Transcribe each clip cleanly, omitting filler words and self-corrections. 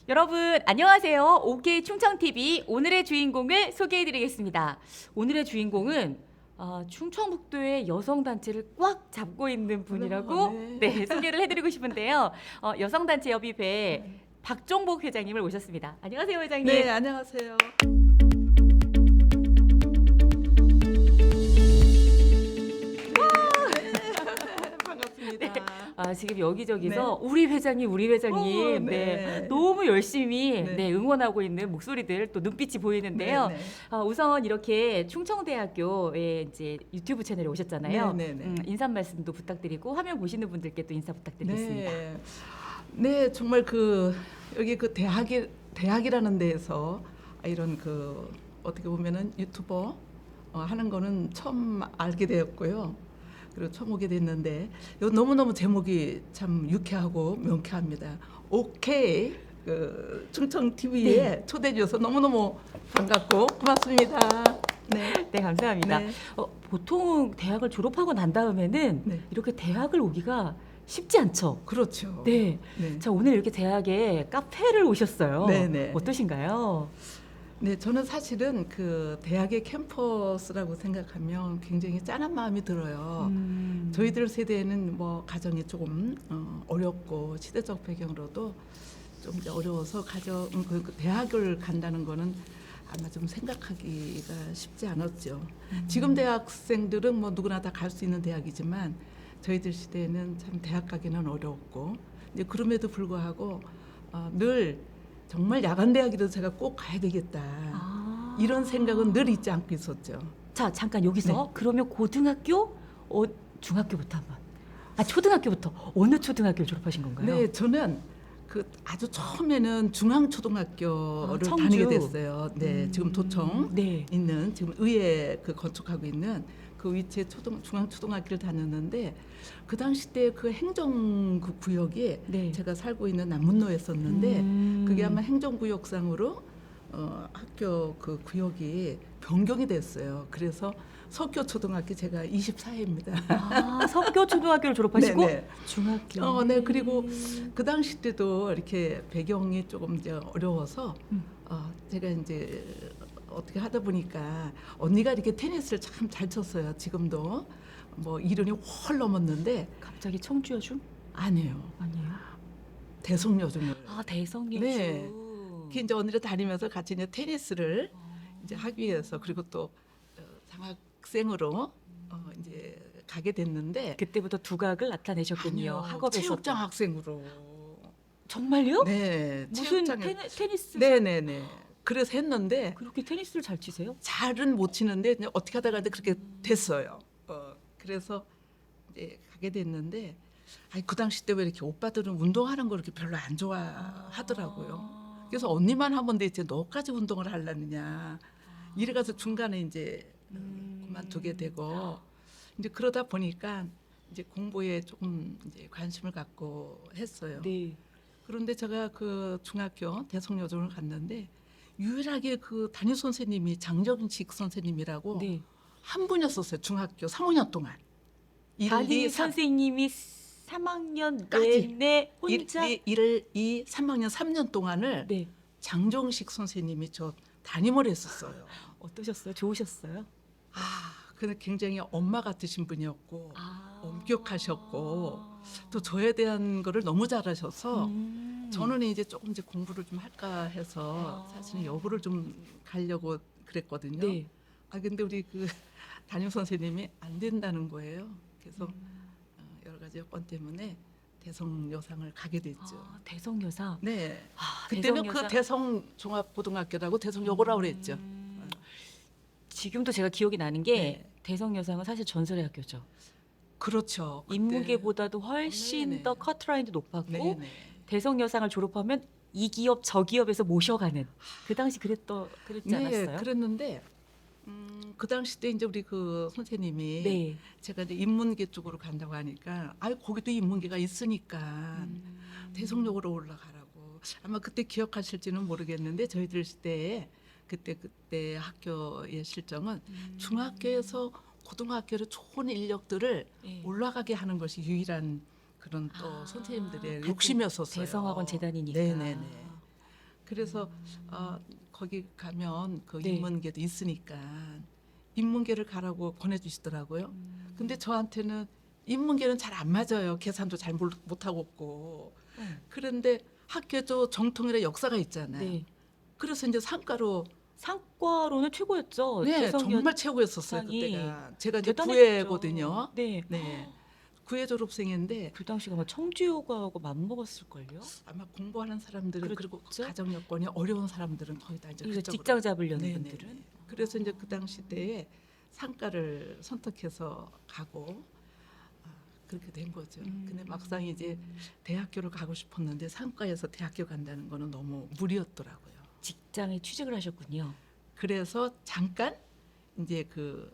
여러분 안녕하세요. OK 충청TV 오늘의 주인공을 소개해드리겠습니다. 오늘의 주인공은 충청북도의 여성단체를 꽉 잡고 있는 분이라고 네. 소개를 해드리고 싶은데요. 여성단체 협의회 박종복 회장님을 모셨습니다. 안녕하세요, 회장님. 네, 안녕하세요. 반갑습니다. 지금 여기저기서 우리 회장님, 우리 회장님, 너무 열심히 응원하고 있는 목소리들 또 눈빛이 보이는데요. 네, 네. 우선 이렇게 충청대학교에 이제 유튜브 채널에 오셨잖아요. 인사 말씀도 부탁드리고 화면 보시는 분들께 또 인사 부탁드리겠습니다. 네, 정말 여기 대학이라는 데에서 이런 어떻게 보면은 유튜버 하는 거는 처음 알게 되었고요. 그리고 처음 오게 됐는데 너무너무 제목이 참 유쾌하고 명쾌합니다. 오케이 충청 TV에 초대해 주셔서 너무너무 반갑고 고맙습니다. 네, 감사합니다. 네. 보통 대학을 졸업하고 난 다음에는 이렇게 대학을 오기가 쉽지 않죠. 그렇죠. 네. 자, 오늘 이렇게 대학에 카페를 오셨어요. 네. 어떠신가요? 네, 저는 사실은 대학의 캠퍼스라고 생각하면 굉장히 짠한 마음이 들어요. 저희들 세대에는 뭐 가정이 조금 어렵고 시대적 배경으로도 좀 이제 어려워서 대학을 간다는 거는 아마 좀 생각하기가 쉽지 않았죠. 지금 대학생들은 뭐 누구나 다 갈 수 있는 대학이지만 저희들 시대에는 참 대학 가기는 어려웠고 이제 그럼에도 불구하고 늘 정말 야간 대학이라도 제가 꼭 가야 되겠다 이런 생각은 늘 잊지 않고 있었죠. 자, 잠깐 여기서 그러면 고등학교, 중학교부터 한번. 초등학교부터 어느 초등학교를 졸업하신 건가요? 네, 저는 아주 처음에는 중앙초등학교를 청주. 다니게 됐어요. 네, 지금 도청 네. 있는 지금 의회 건축하고 있는 그 위치에 중앙초등학교를 다녔는데 그 당시 때 행정구 구역이 제가 살고 있는 남문로였었는데 그게 아마 행정구역상으로 학교 구역이 변경이 됐어요. 그래서 석교초등학교 제가 24회입니다. 석교초등학교를 졸업하시고 네네. 중학교. 네, 그리고 그 당시 때도 이렇게 배경이 조금 이제 어려워서 제가 이제 어떻게 하다 보니까 언니가 이렇게 테니스를 참 잘 쳤어요. 지금도 뭐 이른이 훨 넘었는데 갑자기 청주여중? 아니에요. 대성여중을. 대성여중. 네. 그 이제 언니를 다니면서 같이 이제 테니스를 이제 하기 위해서 그리고 또 장학생으로 이제 가게 됐는데 그때부터 두각을 나타내셨군요. 아니요, 학업에서. 체육장 학생으로. 정말요? 네. 무슨 체육장에. 테니스? 네네네. 그래서 했는데 그렇게 테니스를 잘 치세요? 잘은 못 치는데 그냥 어떻게 하다가 그렇게 됐어요. 그래서 이제 가게 됐는데 그 당시 때 왜 이렇게 오빠들은 운동하는 거 이렇게 별로 안 좋아하더라고요. 그래서 언니만 하면 돼 이제 너까지 운동을 하려느냐 이래가서 중간에 이제 그만두게 되고 이제 그러다 보니까 이제 공부에 조금 이제 관심을 갖고 했어요. 네. 그런데 제가 중학교 대성여중을 갔는데 유일하게 담임 선생님이 장정식 선생님이라고 한 분이었었어요. 중학교 3학년 동안. 담임 선생님이 3학년 내내 혼자 1, 2, 3학년 3년 동안을 장정식 선생님이 저 담임을 했었어요. 어떠셨어요? 좋으셨어요? 근데 굉장히 엄마 같으신 분이었고 엄격하셨고 또 저에 대한 거를 너무 잘하셔서 저는 이제 조금 이제 공부를 좀 할까 해서 사실은 여고를 좀 가려고 그랬거든요. 근데 우리 담임 선생님이 안 된다는 거예요. 그래서 여러 가지 여건 때문에 대성여상을 가게 됐죠. 대성여상. 네. 그때는 대성여상. 대성종합고등학교라고 대성여고라고 그랬죠. 지금도 제가 기억이 나는 게 대성여상은 사실 전설의 학교죠. 그렇죠. 인문계보다도 훨씬 더 커트라인도 높았고 대성여상을 졸업하면 이 기업 저 기업에서 모셔가는 그 당시 그랬지 않았어요? 그랬는데 그 당시 때 이제 우리 선생님이 제가 이제 인문계 쪽으로 간다고 하니까 거기도 인문계가 있으니까 대성여고로 올라가라고 아마 그때 기억하실지는 모르겠는데 저희들 시대에 그때 학교의 실정은 중학교에서 고등학교로 좋은 인력들을 올라가게 하는 것이 유일한 그런 또 선생님들의 욕심이었었어요. 대성학원 재단이니까. 네네네. 그래서 거기 가면 그 네. 인문계도 있으니까 인문계를 가라고 보내주시더라고요. 근데 저한테는 인문계는 잘 안 맞아요. 계산도 잘 못하고 없고. 그런데 학교도 정통이라 역사가 있잖아요. 네. 그래서 이제 상과로 상과로는 최고였죠. 네, 대성여 정말 최고였었어요 상이 그때가. 제가 이제 대단했죠. 구회거든요. 네. 네, 구회 졸업생인데 그 당시가 막 청주여고하고 맞먹었을걸요. 아마 공부하는 사람들은 그리고 그렇죠? 가정 여건이 어려운 사람들은 거의 다 이제 그래서 그쪽으로. 직장 잡으려는 네네. 분들은. 그래서 이제 그 당시 때에 상과를 선택해서 가고 그렇게 된 거죠. 근데 막상 이제 대학교를 가고 싶었는데 상과에서 대학교 간다는 거는 너무 무리였더라고요. 직장에 취직을 하셨군요. 그래서 잠깐 이제 그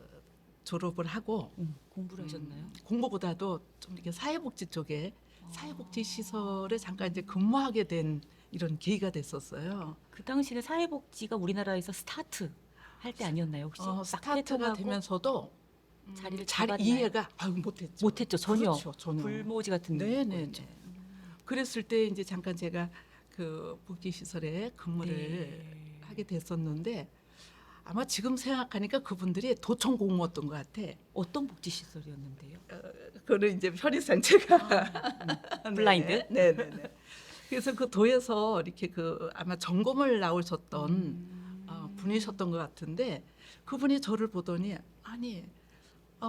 졸업을 하고 공부를 하셨나요? 공부보다도 좀 이렇게 사회복지 쪽에 사회복지 시설에 잠깐 이제 근무하게 된 이런 계기가 됐었어요. 그 당시는 사회복지가 우리나라에서 스타트 할 때 아니었나요 혹시? 스타트가 막대통하고 자리면서도 자리를 잘 잡았나요? 이해가 못했죠. 못했죠 전혀. 그렇죠, 전혀. 불모지 같은 네네. 거였죠. 그랬을 때 이제 잠깐 제가 그 복지 시설에 근무를 네. 하게 됐었는데 아마 지금 생각하니까 그분들이 도청 공무였던 것 같아. 어떤 복지 시설이었는데요? 그거는 이제 편의상 제가 블라인드? 네네네. 그래서 그 도에서 이렇게 그 아마 점검을 나오셨던 분이셨던 것 같은데 그분이 저를 보더니 아니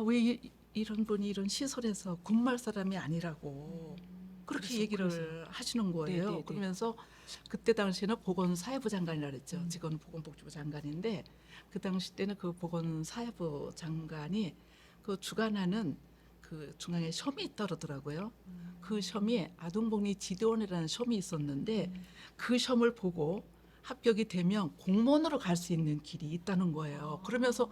왜 이런 분이 이런 시설에서 근무할 사람이 아니라고 그렇게 그래서, 얘기를 하시는 거예요. 네네네. 그러면서 그때 당시에는 보건사회부 장관이라 그랬죠. 지금은 보건복지부 장관인데 그 당시 때는 그 보건사회부 장관이 그 주관하는 그 중앙에 시험이 있다 그러더라고요. 그 시험이 아동복리 지도원이라는 시험이 있었는데 그 시험을 보고 합격이 되면 공무원으로 갈 수 있는 길이 있다는 거예요. 그러면서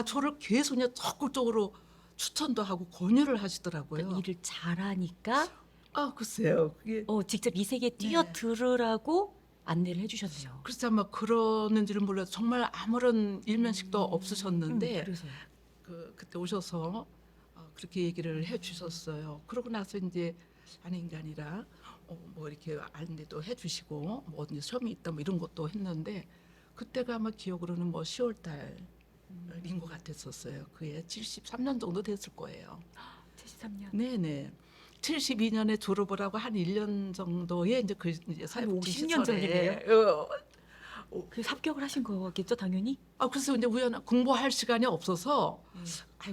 저를 계속 그냥 적극적으로 추천도 하고 권유를 하시더라고요. 그러니까 일을 잘하니까 글쎄요. 그게 직접 이 세계에 뛰어들으라고 안내를 해주셨네요. 글쎄 아마 그러는지는 몰라도 정말 아무런 일면식도 없으셨는데 그래서요. 그때 오셔서 그렇게 얘기를 해주셨어요. 그러고 나서 이제 아닌 게 아니라 뭐 이렇게 안내도 해주시고 뭐 이제 시험이 있다 뭐 이런 것도 했는데 그때가 아마 기억으로는 뭐 10월 달인 것 같았었어요. 그해 73년 정도 됐을 거예요. 73년. 네네. 72년에 졸업을 하고 한 1년 정도에 이제 그 이제 사회복지 50년 시설에 그래서 합격을 하신 거겠죠, 당연히? 그래서 이제 공부할 시간이 없어서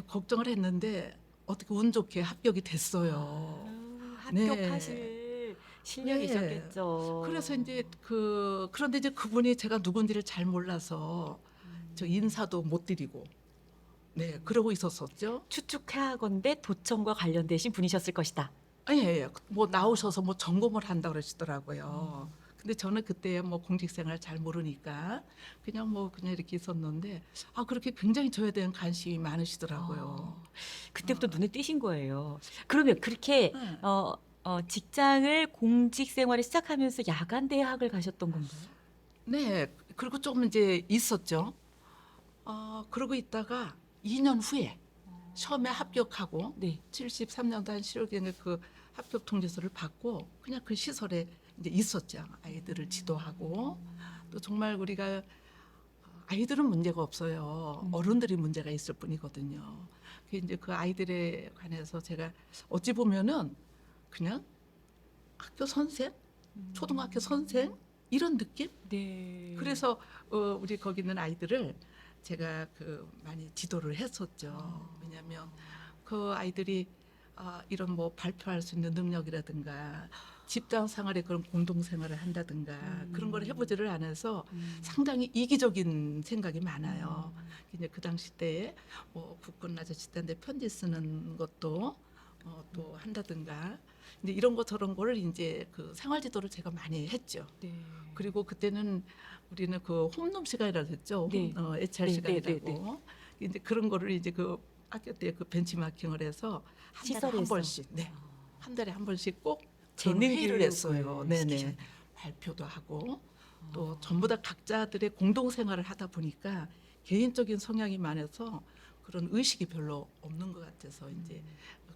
걱정을 했는데 어떻게 운 좋게 합격이 됐어요. 합격하실 실력이셨겠죠. 그래서 이제 그런데 이제 그분이 제가 누군지를 잘 몰라서 저 인사도 못 드리고 그러고 있었었죠. 추측하건대 도청과 관련되신 분이셨을 것이다. 예. 뭐 나오셔서 뭐 점검을 한다 그러시더라고요. 근데 저는 그때 뭐 공직생활 잘 모르니까 그냥 이렇게 있었는데 그렇게 굉장히 저에 대한 관심이 많으시더라고요. 그때부터 눈에 띄신 거예요. 그러면 그렇게 네. 직장을 공직 생활을 시작하면서 야간 대학을 가셨던 건가요? 네. 그리고 조금 이제 있었죠. 그러고 있다가 2년 후에 시험에 합격하고 네. 73년도 한 7월경에 그 합격 통지서를 받고 그냥 그 시설에 이제 있었죠. 아이들을 지도하고 또 정말 우리가 아이들은 문제가 없어요. 어른들이 문제가 있을 뿐이거든요. 이제 그 아이들에 관해서 제가 어찌 보면은 그냥 학교 선생, 초등학교 선생 이런 느낌? 네. 그래서 우리 거기 있는 아이들을 제가 많이 지도를 했었죠. 왜냐하면 그 아이들이 이런 뭐 발표할 수 있는 능력이라든가 집단 생활에 그런 공동 생활을 한다든가 그런 걸 해보지를 않아서 상당히 이기적인 생각이 많아요. 이제 그 당시 때에 뭐 국군 아저씨 때인데 편지 쓰는 것도 또 한다든가 이제 이런 거 저런 거를 이제 그 생활 지도를 제가 많이 했죠. 네. 그리고 그때는 우리는 그 홈룸 시간이라고 했죠. 네. HR 네, 시간이라고. 이제 그런 거를 이제 그 학교 때 그 벤치마킹을 해서 한 달에 한 시설에서. 번씩, 한 달에 한 번씩 꼭 재능 회의를 했어요. 교육을 네네. 시키셨네요. 발표도 하고 또 전부 다 각자들의 공동 생활을 하다 보니까 개인적인 성향이 많아서 그런 의식이 별로 없는 것 같아서 이제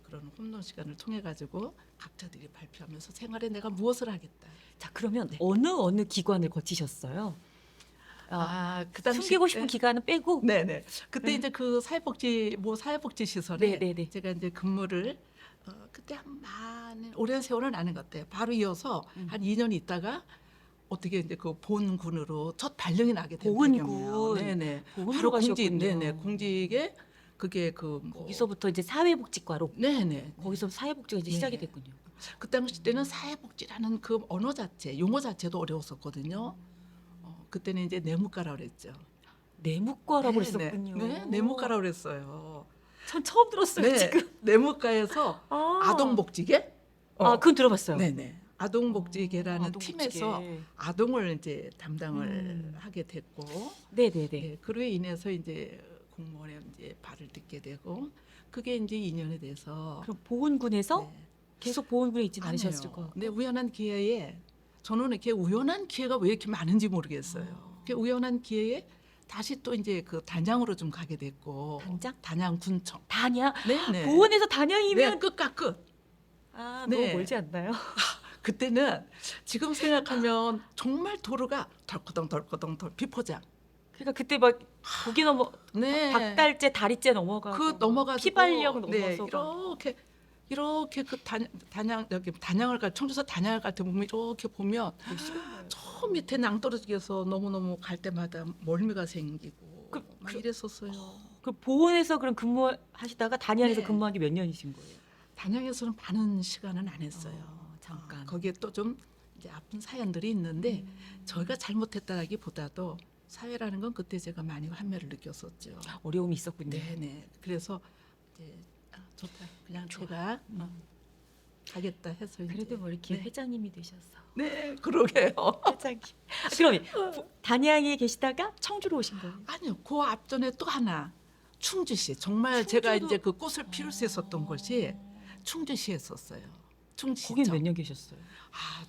그런 홈런 시간을 통해 가지고 각자들이 발표하면서 생활에 내가 무엇을 하겠다. 자, 그러면 네. 어느 기관을 거치셨어요? 그 당시 숨기고 싶은 때- 기간은 빼고. 네네. 그때 이제 그 사회복지 시설에 네네네. 제가 이제 근무를 그때 한 많은 오랜 세월은 아닌 것 같아요. 바로 이어서 한 2년 있다가 어떻게 이제 그 보훈군으로 첫 발령이 나게 된 보훈군. 배경이에요. 네네. 보훈으로 바로 공직, 가셨군요. 네네. 공직에 그게 그 뭐, 거기서부터 이제 사회복지과로. 네네. 거기서 사회복지가 이제 네. 시작이 됐군요. 그 당시 때는 사회복지라는 그 언어 자체, 용어 자체도 어려웠었거든요. 그때는 이제 내무과라고 그랬죠. 내무과라고 네, 했었군요. 네, 내무과라고 그랬어요. 전 처음 들었어요, 네, 지금. 내무과에서 아동복지계? 그건 들어봤어요. 네네. 아동복지계라는 아동복지계. 팀에서 아동을 이제 담당을 하게 됐고, 네네네. 네, 그로 인해서 이제 공무원에 이제 발을 딛게 되고, 그게 이제 2년이 돼서. 그럼 보훈군에서 네. 계속 보훈군에 있지 아니에요. 않으셨을 것 같고. 근데 우연한 기회에 저는 이렇게 우연한 기회가 왜 이렇게 많은지 모르겠어요. 이렇게 우연한 기회에 다시 또 이제 그 단양으로 좀 가게 됐고, 단장? 단양군청. 단양? 네네. 보훈에서 네, 단양이면 끝과 끝. 너무 네. 멀지 않나요? 그때는 지금 생각하면 정말 도로가 덜커덩 비포장. 그러니까 그때 막 거기 넘어 네. 박달재 다리째 넘어가고 그 넘어가지고 피발령 네, 넘어서 이렇게 그 단양 여기 단양을 갈 청주에서 단양을 갈 때 보면 이렇게 보면 저 밑에 낭떠러지에서 너무너무 갈 때마다 멀미가 생기고 막 이랬었어요. 그 보훈에서 그럼 근무하시다가 단양에서 네. 근무한 게 몇 년이신 거예요? 단양에서는 많은 시간은 안 했어요. 잠깐. 거기에 또 좀 이제 아픈 사연들이 있는데 저희가 잘못했다라기보다도 사회라는 건 그때 제가 많이 환멸을 느꼈었죠. 어려움이 있었군요. 네네. 그래서 이제 좋다. 그냥 제가 가겠다 해서 이제. 그래도 뭐 이렇게 네. 회장님이 되셔서. 네, 그러게요. 회장님. 그럼 단양에 계시다가 청주로 오신 거예요? 아니요, 그 앞전에 또 하나 충주시. 정말 제가 충주도- 이제 그 꽃을 피울 수 있었던 곳이 충주시에 있었어요. 거긴 충주시청. 몇 년 계셨어요?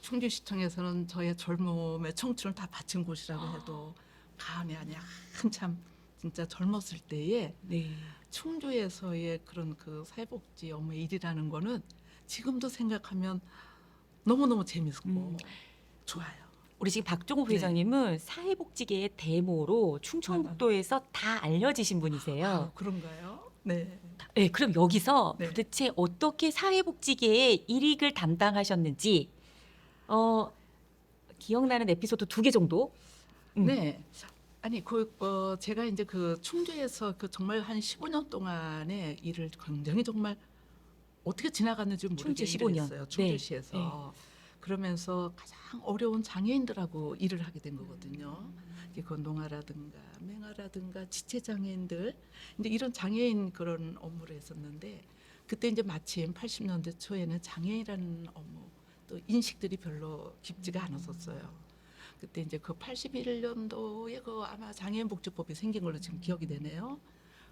충주시청에서는 저의 젊음의 청춘을 다 바친 곳이라고 해도 과언이 아니야. 한참 진짜 젊었을 때에 네. 충주에서의 그런 그 사회복지 업무의 일이라는 거는 지금도 생각하면 너무너무 재밌고 좋아요. 우리 지금 박종호 네. 회장님은 사회복지계의 대모로 충청북도에서 다 알려지신 분이세요. 그런가요? 네. 네, 그럼 여기서 네. 도대체 어떻게 사회복지계의 일익을 담당하셨는지 기억나는 에피소드 2개 정도? 네. 아니 제가 이제 그 충주에서 그 정말 한 15년 동안의 일을 굉장히 정말 어떻게 지나갔는지 모르게 충주 일을 15년. 했어요. 충주시에서. 그러면서 가장 어려운 장애인들하고 일을 하게 된 거거든요. 이게 그 농아라든가 맹아라든가 지체 장애인들 이제 이런 장애인 그런 업무를 했었는데 그때 이제 마침 80년대 초에는 장애인이라는 업무 또 인식들이 별로 깊지가 않았었어요. 그때 이제 그 81년도에 그 아마 장애인 복지법이 생긴 걸로 지금 기억이 되네요.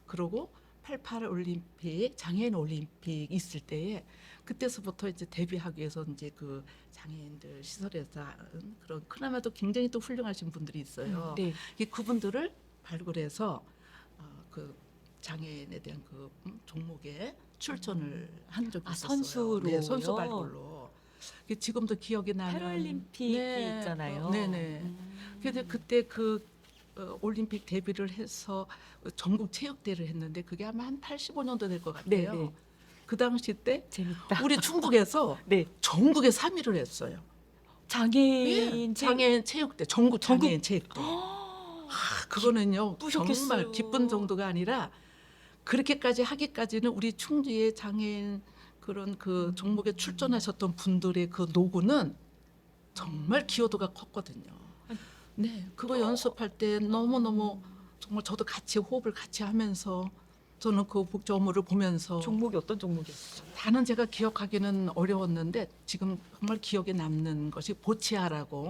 그러고 88 올림픽 장애인 올림픽 있을 때에 그때서부터 이제 데뷔하기 위해서 이제 그 장애인들 시설에서 하는 그런 그나마도 굉장히 또 훌륭하신 분들이 있어요. 네. 그분들을 발굴해서 그 장애인에 대한 그 종목에 출전을 한 적이 있었어요. 선수로요? 네, 선수 발굴로. 지금도 기억이 나는 패럴림픽이 있잖아요. 네네. 그래서 그때 그 올림픽 데뷔를 해서 전국 체육대회를 했는데 그게 아마 한 85년도 될 것 같아요. 네네. 그 당시 때 재밌다. 우리 충북에서 네. 전국에 3위를 했어요. 장애인 장애인 체육대, 전국 장애인 체육대. 그거는요 기쁘셨겠어요. 정말 기쁜 정도가 아니라 그렇게까지 하기까지는 우리 충주의 장애인 그런 그 종목에 출전하셨던 분들의 그 노고는 정말 기여도가 컸거든요. 네, 그거 연습할 때 너무너무 정말 저도 같이 호흡을 같이 하면서 저는 그 복지 업무를 보면서 종목이 어떤 종목이었어요? 다는 제가 기억하기는 어려웠는데 지금 정말 기억에 남는 것이 보치아라고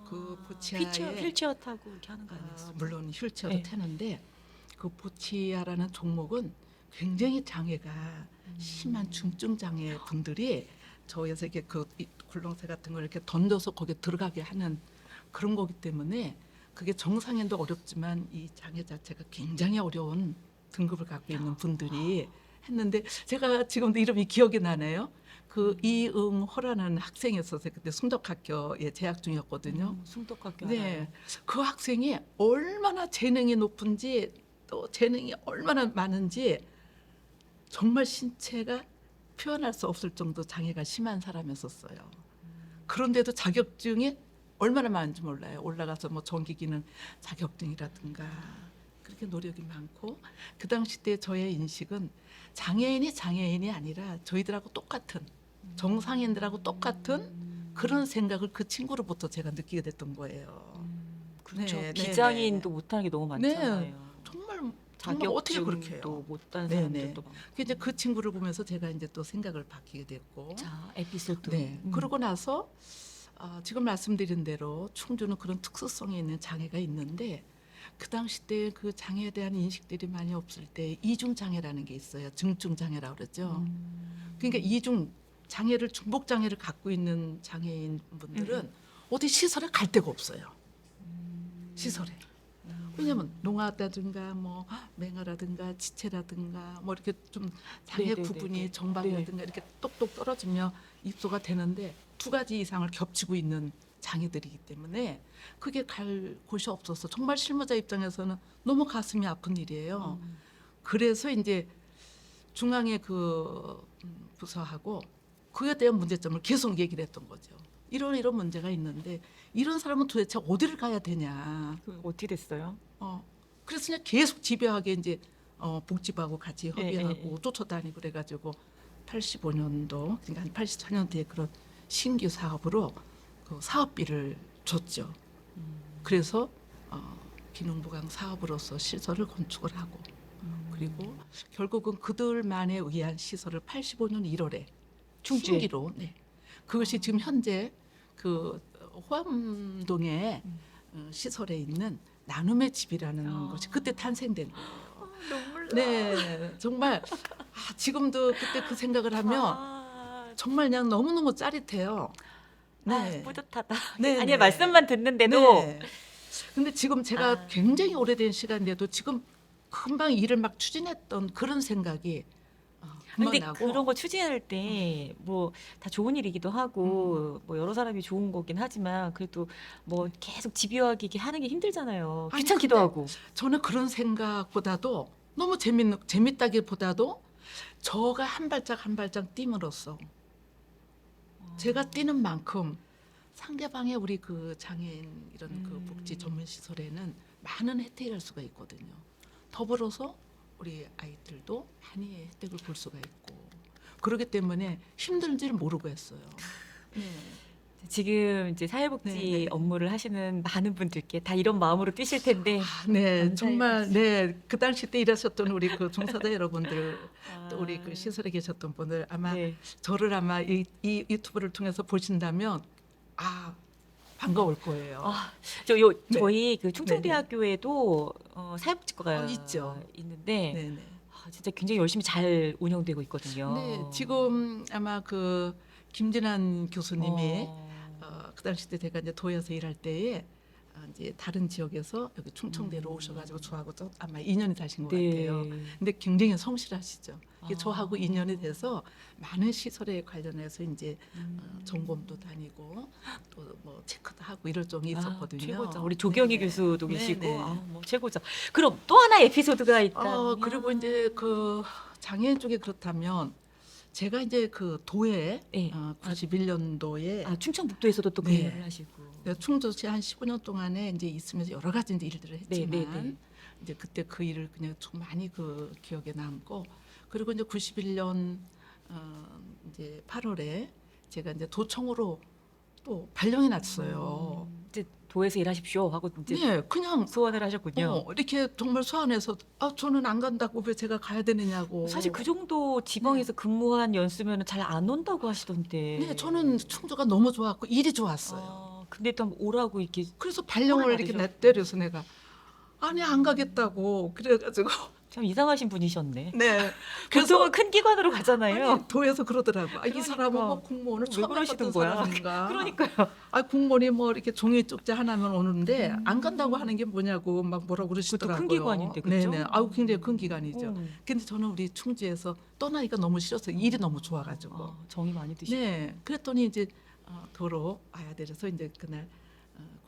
그 보치아에 휠체어 타고 이렇게 하는 거 아니었어요? 물론 휠체어도 네. 타는데 그 보치아라는 종목은 굉장히 장애가 심한 중증 장애 분들이 저에서 이렇게 이 굴렁쇠 같은 걸 이렇게 던져서 거기에 들어가게 하는 그런 거기 때문에 그게 정상인도 어렵지만 이 장애 자체가 굉장히 어려운 등급을 갖고 있는 분들이 했는데 제가 지금도 이름이 기억이 나네요. 그 이응호라는 학생이었어요. 그때 숭덕학교에 재학 중이었거든요. 숭덕학교 네, 알아요. 그 학생이 얼마나 재능이 높은지 또 재능이 얼마나 많은지 정말 신체가 표현할 수 없을 정도 장애가 심한 사람이었어요. 그런데도 자격증이 얼마나 많은지 몰라요. 올라가서 뭐 전기기능 자격증이라든가 그렇게 노력이 많고 그 당시 때 저의 인식은 장애인이 장애인이 아니라 저희들하고 똑같은 정상인들하고 똑같은 그런 생각을 그 친구로부터 제가 느끼게 됐던 거예요. 그렇죠. 네, 네, 비장애인도 못하는 게 너무 네. 많잖아요. 정말 어떻게 그렇게 해요? 자격증도 못딴 네, 사람들도 네. 많고. 이제 그 친구를 보면서 제가 이제 또 생각을 바뀌게 됐고 자, 에피소드. 네. 그러고 나서 지금 말씀드린 대로 충주는 그런 특수성이 있는 장애가 있는데 그 당시 때 그 장애에 대한 인식들이 많이 없을 때 이중 장애라는 게 있어요. 증증 장애라고 그러죠. 그러니까 이중 장애를 중복 장애를 갖고 있는 장애인 분들은 어디 시설에 갈 데가 없어요. 시설에. 왜냐하면 농아라든가 뭐 맹아라든가 지체라든가 뭐 이렇게 좀 장애 네네네네. 구분이 정박이라든가 이렇게 똑똑 떨어지며 입소가 되는데 두 가지 이상을 겹치고 있는 장애들이기 때문에 그게 갈 곳이 없어서 정말 실무자 입장에서는 너무 가슴이 아픈 일이에요. 그래서 이제 중앙의 그 부서하고 그에 대한 문제점을 계속 얘기를 했던 거죠. 이런 문제가 있는데 이런 사람은 도대체 어디를 가야 되냐. 어떻게 됐어요? 그래서 그냥 계속 집요하게 이제 복지부하고 같이 협의하고 예, 예. 쫓아다니고 그래가지고 85년도 그러니까 한 84년도에 그런 신규 사업으로 그 사업비를 줬죠. 그래서 기능보강 사업으로서 시설을 건축을 하고 그리고 결국은 그들만에 의한 시설을 85년 1월에 충주에? 신기로 네. 그것이 지금 현재 그 호암동에 시설에 있는 나눔의 집이라는 것이 그때 탄생된 거예요. 눈물 네, 정말 지금도 그때 그 생각을 하면 정말 그냥 너무너무 짜릿해요. 네. 뿌듯하다. 네, 아니 네. 말씀만 듣는데도 네. 근데 지금 제가 굉장히 오래된 시간인데도 지금 금방 일을 막 추진했던 그런 생각이 근데 나고 그런 거 추진할 때 뭐 다 좋은 일이기도 하고 뭐 여러 사람이 좋은 거긴 하지만 그래도 뭐 계속 집요하게 이렇게 하는 게 힘들잖아요. 아니, 귀찮기도 근데 하고. 저는 그런 생각보다도 너무 재밌다기보다도 저가 한 발짝 한 발짝 띄므로써 제가 뛰는 만큼 상대방의 우리 그 장애인 이런 그 복지 전문 시설에는 많은 혜택을 할 수가 있거든요. 더불어서 우리 아이들도 많이 혜택을 볼 수가 있고 그렇기 때문에 힘든지를 모르고 했어요. 네. 지금 이제 사회복지 네, 네. 업무를 하시는 많은 분들께 다 이런 마음으로 뛰실 텐데. 네, 감사해요. 정말 네, 그 당시 때 일하셨던 우리 그 종사자 여러분들, 또 우리 그 시설에 계셨던 분들 아마 네. 저를 아마 이 유튜브를 통해서 보신다면 반가울 거예요. 네. 네. 저희 그 충청대학교에도 사회복지과가 있죠. 있는데 네, 네. 진짜 굉장히 열심히 잘 운영되고 있거든요. 네, 지금 아마 그 김진환 교수님이 그 당시 때 제가 이제 도에서 일할 때에 이제 다른 지역에서 여기 충청대로 오셔가지고 저하고 아마 2년이 되신 것 같아요. 근데 굉장히 성실하시죠. 이게 저하고 2년이 돼서 많은 시설에 관련해서 이제 점검도 다니고 또 뭐 체크도 하고 이럴 정이 있었거든요. 최고죠. 우리 조경희 네네. 교수도 계시고 네네. 뭐 최고죠. 그럼 또 하나 에피소드가 있다. 그리고 이제 그 장애인 쪽에 그렇다면 제가 이제 그 도에 네. 91년도에 충청북도에서도 또 그 네. 일을 하시고. 충주시 한 15년 동안에 이제 있으면서 여러 가지 이제 일들을 했지만 네. 이제 그때 그 일을 그냥 좀 많이 그 기억에 남고 그리고 이제 91년 이제 8월에 제가 이제 도청으로 또 발령이 났어요. 이제 도에서 일하십시오 하고 이제 네, 그냥 소원을 하셨군요. 이렇게 정말 소환해서 저는 안 간다고 왜 제가 가야 되느냐고. 사실 그 정도 지방에서 근무한 연수면 잘 안 온다고 하시던데. 네, 저는 충주가 너무 좋았고 일이 좋았어요. 근데 또 오라고 이렇게 그래서 발령을 이렇게 받으셨- 내때려서 내가 아니 안 가겠다고 그래가지고 참 이상하신 분이셨네. 네. 보통은 큰 기관으로 가잖아요. 아니, 도에서 그러더라고. 아, 이 그러니까. 사람은 뭐 공무원을 왜 처음 그러시는 해봤던 거야? 사람인가. 그러니까요. 아, 공무원이 뭐 이렇게 종이 쪽지 하나면 오는데 안 간다고 하는 게 뭐냐고 막 뭐라고 그러시더라고요. 그것도 큰 기관인데, 그죠? 네네. 아우, 굉장히 큰 기관이죠. 음. 근데 저는 우리 충주에서 떠나기가 너무 싫어서 일이 너무 좋아가지고. 아, 정이 많이 드시고. 네. 그랬더니 이제 도로 와야 돼서 이제 그날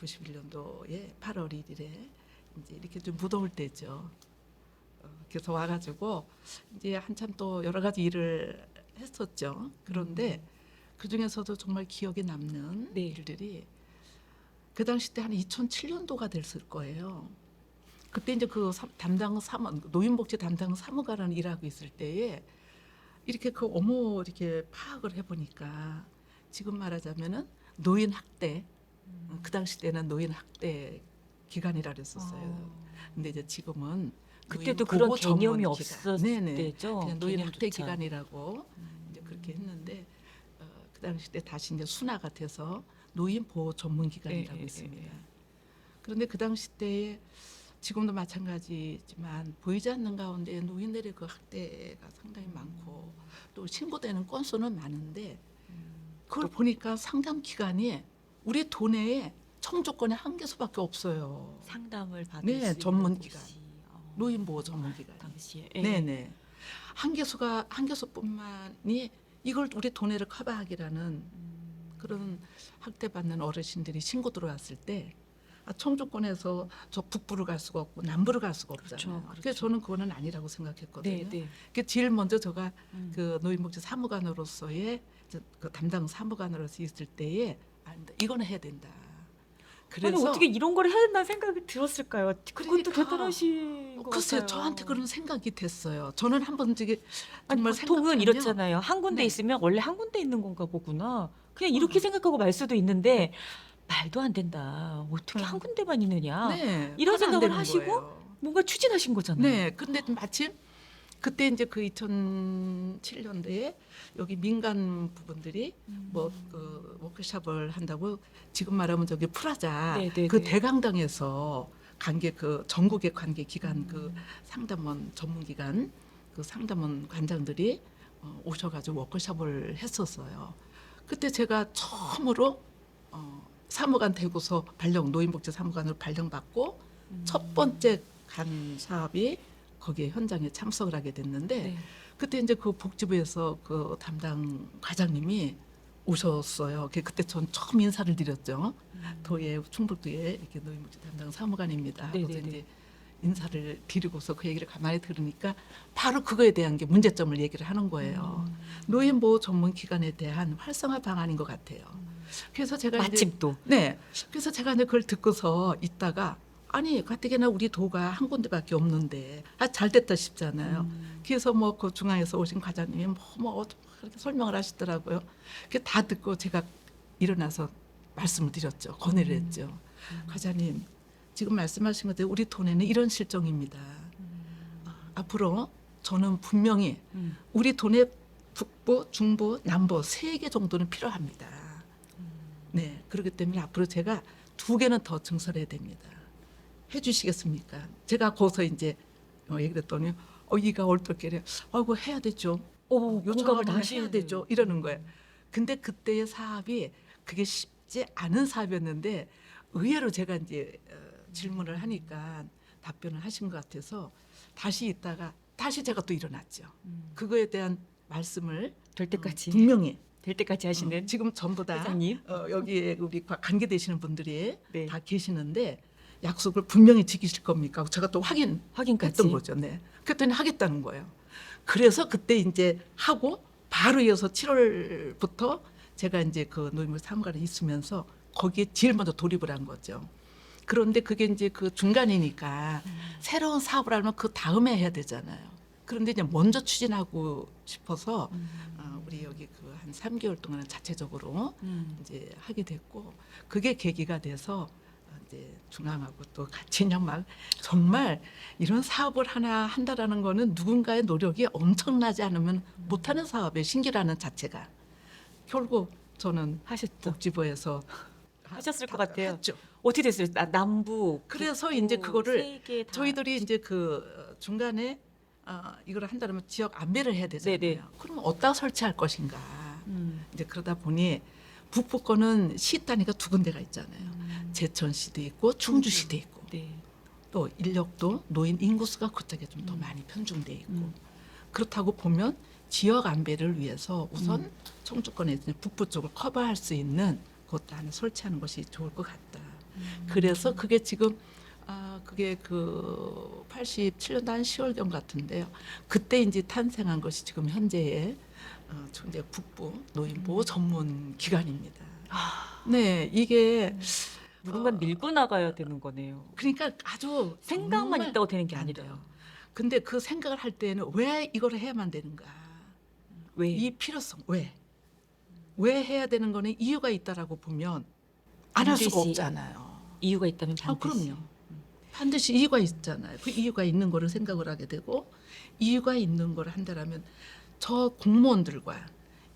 91년도에 8월 1일에 이제 이렇게 좀 무더울 때죠. 그래서 와가지고 이제 한참 또 여러 가지 일을 했었죠. 그런데 그 중에서도 정말 기억에 남는 네. 일들이 그 당시 때 한 2007년도가 됐을 거예요. 그때 이제 그 담당 사무 노인복지 담당 사무관을 일하고 있을 때에 이렇게 그 업무 이렇게 파악을 해보니까 지금 말하자면은 노인 학대 그 당시 때는 노인 학대 기간이라 그랬었어요. 근데 이제 지금은 그때도 노인 그런 보호 전문 개념이 기간. 없었을 네네. 때죠. 그냥 노인 학대 개념조차. 기간이라고 이제 그렇게 했는데 그 당시 때 다시 이제 순화가 돼서 노인 보호 전문 기관이라고 있습니다. 그런데 그 당시 때에 지금도 마찬가지지만 보이지 않는 가운데 노인들의 그 학대가 상당히 많고 또 신고되는 건수는 많은데 그걸 보니까 상담 기관이 우리 도내에 청주권에 한 개소밖에 없어요. 상담을 받을 네, 수 있는 전문 곳이. 기관. 노인 보호 전문 기관. 당시에. 네네. 한 개소뿐만이 이걸 우리 도내를 커버하기라는 그런 학대받는 어르신들이 신고 들어왔을 때 청주권에서 저 북부를 갈 수가 없고 남부를 갈 수가 없잖아요. 그렇죠. 그래서 저는 그거는 아니라고 생각했거든요. 네. 그 제일 먼저 제가 그 노인복지 사무관으로서의 그 담당 사무관으로서 있을 때에 이거는 해야 된다. 아니 어떻게 이런 걸 해야 된다는 생각이 들었을까요? 그것도 그러니까. 대단하신 것 글쎄요, 같아요. 저한테 그런 생각이 됐어요. 저는 한번 저기 아니, 정말 보통은 생각하면 이렇잖아요. 한 군데 네. 있으면 원래 한 군데 있는 건가 보구나. 그냥 이렇게 생각하고 말 수도 있는데 말도 안 된다. 어떻게 한 군데만 있느냐. 네, 이런 그건 안 생각을 되는 하시고 거예요. 뭔가 추진하신 거잖아요. 네, 근데 마침 그때 이제 그 2007년도에 여기 민간 부분들이 뭐 그 워크숍을 한다고 지금 말하면 저기 프라자 네. 그 대강당에서 관계 그 전국의 관계 기관 그 상담원 전문 기관 그 상담원 관장들이 오셔가지고 워크숍을 했었어요. 그때 제가 처음으로 사무관 되고서 발령 노인복지 사무관으로 발령받고 첫 번째 간 사업이 거기에 현장에 참석을 하게 됐는데 네. 그때 이제 그 복지부에서 그 담당 과장님이 오셨어요. 그때 전 처음 인사를 드렸죠. 도에 충북도에 이렇게 노인복지 담당 사무관입니다. 그래서 네네네. 이제 인사를 드리고서 그 얘기를 가만히 들으니까 바로 그거에 대한 게 문제점을 얘기를 하는 거예요. 노인보호 전문 기관에 대한 활성화 방안인 것 같아요. 그래서 제가 이제 마침 또. 네, 그래서 제가 이제 그걸 듣고서 있다가 아니 가뜩이나 우리 도가 한 군데밖에 없는데 잘 됐다 싶잖아요. 그래서 뭐 그 중앙에서 오신 과장님이 뭐 그렇게 설명을 하시더라고요. 그 다 듣고 제가 일어나서 말씀을 드렸죠. 건의를 했죠. 과장님 지금 말씀하신 것대로 우리 도내는 이런 실정입니다. 앞으로 저는 분명히 우리 도내 북부, 중부, 남부 3개 정도는 필요합니다. 네, 그렇기 때문에 앞으로 제가 2개는 더 증설해야 됩니다. 해주시겠습니까? 제가 거기서 이제 얘기를 했더니 이가 얼떨결에 아이고 해야 되죠. 공감을 다시 해야 되죠. 이러는 거예요. 근데 그때의 사업이 그게 쉽지 않은 사업이었는데 의외로 제가 이제 질문을 하니까 답변을 하신 것 같아서 다시 있다가 다시 제가 또 일어났죠. 그거에 대한 말씀을 될 때까지 분명히 될 때까지 하시는 지금 전부 다 회장님. 여기에 우리 관계되시는 분들이 네. 다 계시는데 약속을 분명히 지키실 겁니까? 제가 또 확인까지. 했던 거죠. 네. 그랬더니 하겠다는 거예요. 그래서 그때 이제 하고 바로 이어서 7월부터 제가 이제 그 노인복지 사무관에 있으면서 거기에 제일 먼저 돌입을 한 거죠. 그런데 그게 이제 그 중간이니까 새로운 사업을 하면 그 다음에 해야 되잖아요. 그런데 이제 먼저 추진하고 싶어서 우리 여기 그 한 3개월 동안은 자체적으로 이제 하게 됐고 그게 계기가 돼서 이제 중앙하고 또 같이 그냥 막 정말 이런 사업을 하나 한다라는 거는 누군가의 노력이 엄청나지 않으면 못하는 사업의 신기라는 자체가 결국 저는 하셨죠. 복지부에서 하셨을 것 같아요. 했죠. 어떻게 됐어요? 남부. 그래서 북부 이제 그거를 세개 다. 저희들이 이제 그 중간에 이걸 한다면 지역 안배를 해야 되잖아요. 네네. 그럼 어디다 설치할 것인가. 음. 이제 그러다 보니 북부 거는 시 단위가 두 군데가 있잖아요. 제천시도 있고 충주시도 있고 네. 또 인력도 노인 인구수가 그쪽에 좀 더 많이 편중돼 있고 그렇다고 보면 지역 안배를 위해서 우선 청주권에 북부 쪽을 커버할 수 있는 그것도 하나 설치하는 것이 좋을 것 같다. 그래서 그게 지금 그게 그 87년도 한 10월경 같은데요. 그때 이제 탄생한 것이 지금 현재의 이제 북부 노인보호 전문 기관입니다. 네, 이게 누군가 밀고 나가야 되는 거네요. 그러니까 아주 생각만 정말 있다고 되는 게 안 아니래요. 돼요. 근데 그 생각을 할 때는 왜 이걸 해야만 되는가? 왜? 이 필요성 왜 해야 되는 거는 이유가 있다라고 보면 안 할 수가 반드시 없잖아요. 이유가 있다면 반드시. 그럼요. 반드시 이유가 있잖아요. 그 이유가 있는 거를 생각을 하게 되고 이유가 있는 걸 한다라면 저 공무원들과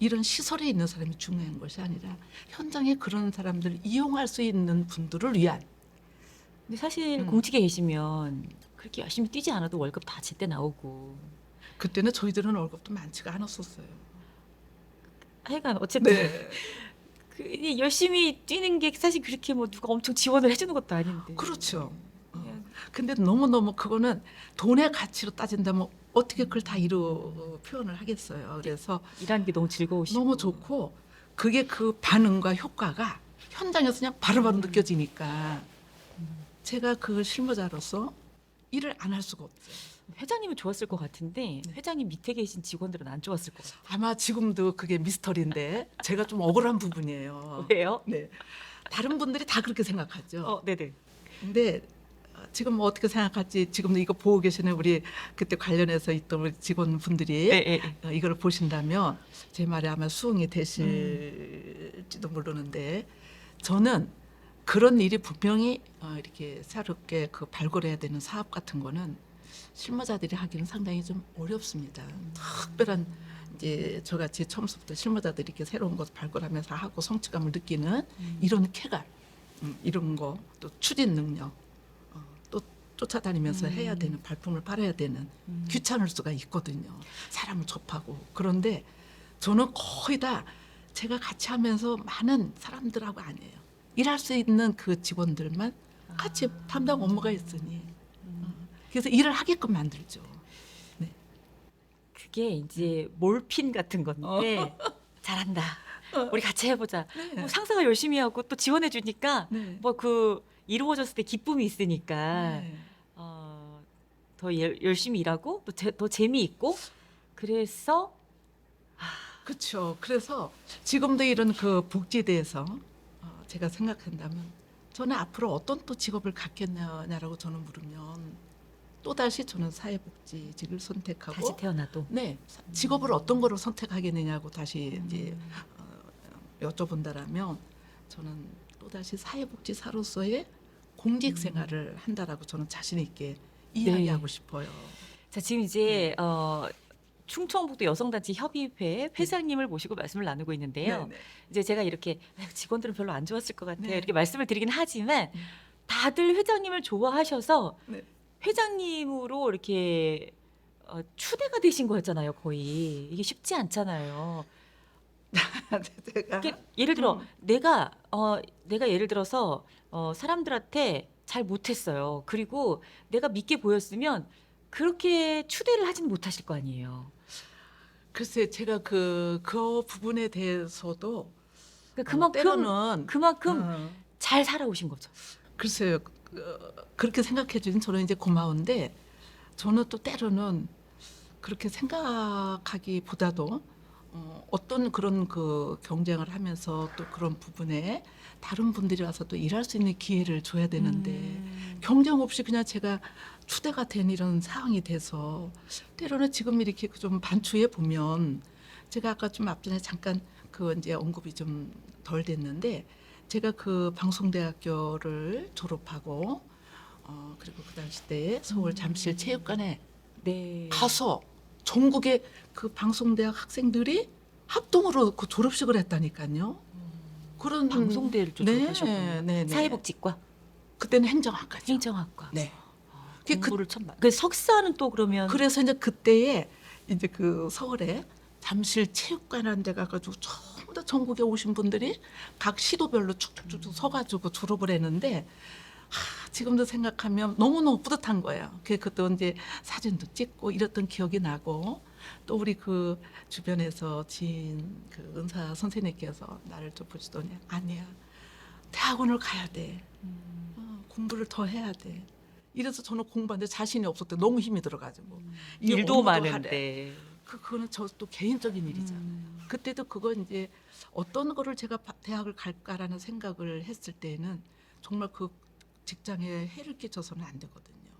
이런 시설에 있는 사람이 중요한 것이 아니라 현장에 그런 사람들을 이용할 수 있는 분들을 위한 근데 사실 공직에 계시면 그렇게 열심히 뛰지 않아도 월급 다 제때 나오고. 그때는 저희들은 월급도 많지가 않았었어요. 하여간 어쨌든 네. 그 열심히 뛰는 게 사실 그렇게 뭐 누가 엄청 지원을 해주는 것도 아닌데. 그렇죠. 그냥 근데 너무너무 그거는 돈의 가치로 따진다면 어떻게 그걸 다 표현을 하겠어요. 그래서 일하는 게 너무 즐거우시고. 너무 좋고 그게 그 반응과 효과가 현장에서 그냥 바로바로 느껴지니까 제가 그 실무자로서 일을 안 할 수가 없어요. 회장님은 좋았을 것 같은데 회장님 밑에 계신 직원들은 안 좋았을 것 같아요. 아마 지금도 그게 미스터리인데 제가 좀 억울한 부분이에요. 왜요? 네. 다른 분들이 다 그렇게 생각하죠. 네네. 근데 지금 뭐 어떻게 생각할지 지금도 이거 보고 계시는 우리 그때 관련해서 있던 우리 직원분들이 예. 이걸 보신다면 제 말이 아마 수긍이 되실지도 모르는데 저는 그런 일이 분명히 이렇게 새롭게 그 발굴해야 되는 사업 같은 거는 실무자들이 하기는 상당히 좀 어렵습니다. 특별한 이제 저같이 처음부터 실무자들이 이렇게 새로운 것을 발굴하면서 하고 성취감을 느끼는 이런 쾌감, 이런 거 또 추진 능력, 또 쫓아다니면서 해야 되는 발품을 팔아야 되는 귀찮을 수가 있거든요. 사람을 접하고 그런데 저는 거의 다 제가 같이 하면서 많은 사람들하고 아니에요. 일할 수 있는 그 직원들만 같이 담당 업무가 있으니 그래서 일을 하게끔 만들죠. 네. 그게 이제 몰핀 같은 건데 잘한다. 우리 같이 해보자. 네. 뭐 상사가 열심히 하고 또 지원해 주니까 네. 뭐 그 이루어졌을 때 기쁨이 있으니까 네. 더 열심히 일하고 또 더 재미있고 그래서 그렇죠. 그래서 지금도 이런 그 복지대에서 제가 생각한다면 저는 앞으로 어떤 또 직업을 갖겠냐라고 저는 물으면 또 다시 저는 사회복지직을 선택하고 다시 태어나도 네 직업을 어떤 거를 선택하겠느냐고 다시 이제 여쭤본다라면 저는 또 다시 사회복지사로서의 공직 생활을 한다라고 저는 자신 있게 이야기하고 싶어요. 자 지금 이제 충청북도 여성단체 협의회 회장님을 모시고 말씀을 나누고 있는데요. 네, 네. 이제 제가 이렇게 직원들은 별로 안 좋았을 것 같아요. 네. 이렇게 말씀을 드리긴 하지만 다들 회장님을 좋아하셔서 네. 회장님으로 이렇게 추대가 되신 거였잖아요. 거의 이게 쉽지 않잖아요. 제가 이게 예를 들어 내가 예를 들어서 사람들한테 잘 못했어요. 그리고 내가 믿게 보였으면 그렇게 추대를 하지는 못하실 거 아니에요. 글쎄 제가 그 부분에 대해서도 그러니까 때로는 그만큼 잘 살아오신 거죠. 글쎄요 그렇게 생각해 주신 저는 이제 고마운데 저는 또 때로는 그렇게 생각하기보다도 어떤 그런 그 경쟁을 하면서 또 그런 부분에 다른 분들이 와서 또 일할 수 있는 기회를 줘야 되는데 경쟁 없이 그냥 제가 추대가 된 이런 상황이 돼서 때로는 지금 이렇게 좀 반추해 보면 제가 아까 좀 앞전에 잠깐 그 이제 언급이 좀 덜 됐는데 제가 그 방송대학교를 졸업하고 그리고 그 당시 때 서울 잠실 체육관에 네. 가서 전국의 그 방송대학 학생들이 합동으로 그 졸업식을 했다니까요. 그런 방송대를 좀 졸업하셨군요. 네. 사회복지과, 그때는 행정학과죠. 행정학과. 네. 공부를 그 석사는 또 그러면 그래서 이제 그때에 이제 그 서울에 잠실 체육관이라는 데 가가지고 전부 다 전국에 오신 분들이 각 시도별로 축축축 서가지고 졸업을 했는데 지금도 생각하면 너무너무 뿌듯한 거예요. 그때 이제 사진도 찍고 이랬던 기억이 나고 또 우리 그 주변에서 지인 그 은사 선생님께서 나를 좀 보시더니 아니야 대학원을 가야 돼. 공부를 더 해야 돼. 이래서 저는 공부하는데 자신이 없었대. 너무 힘이 들어가지고 일도 업무도 많은데 하래. 그거는 저 또 개인적인 일이잖아요. 그때도 그거 이제 어떤 거를 제가 대학을 갈까라는 생각을 했을 때는 정말 그 직장에 해를 끼쳐서는 안 되거든요.